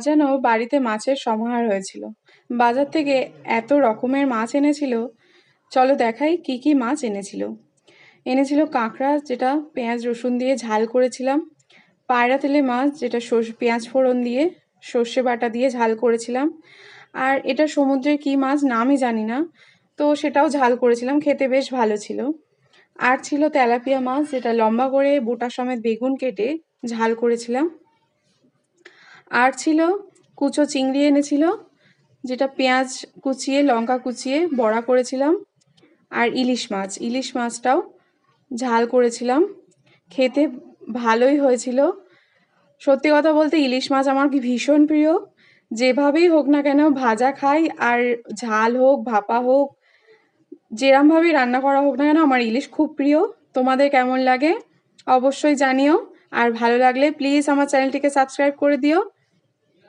যেন বাড়িতে মাছের সমাহার হয়েছিল। বাজার থেকে এত রকমের মাছ এনেছিল। চলো দেখাই কি কি মাছ এনেছিল। এনেছিল কাঁকড়া, যেটা পেঁয়াজ রসুন দিয়ে ঝাল করেছিলাম। পায়রা তেলে মাছ, যেটা পেঁয়াজ ফোড়ন দিয়ে সর্ষে বাটা দিয়ে ঝাল করেছিলাম। আর এটা সমুদ্রের কি মাছ নামই জানি না, তো সেটাও ঝাল করেছিলাম, খেতে বেশ ভালো ছিল। আর ছিল তেলাপিয়া মাছ, যেটা লম্বা করে বোটা সমেত বেগুন কেটে ঝাল করেছিলাম। আর ছিল কুচো চিংড়ি এনেছিল, যেটা পেঁয়াজ কুচিয়ে লঙ্কা কুচিয়ে বড়া করেছিলাম। আর ইলিশ মাছটাও ঝাল করেছিলাম, খেতে ভালোই হয়েছিল। সত্যি কথা বলতে ইলিশ মাছ আমার কি ভীষণ প্রিয়। যেভাবেই হোক না কেন, ভাজা খাই আর ঝাল হোক ভাপা হোক, যেরমভাবেই রান্না করা হোক না কেন, আমার ইলিশ খুব প্রিয়। তোমাদের কেমন লাগে অবশ্যই জানিও। আর ভালো লাগলে প্লিজ আমার চ্যানেলটিকে সাবস্ক্রাইব করে দিও।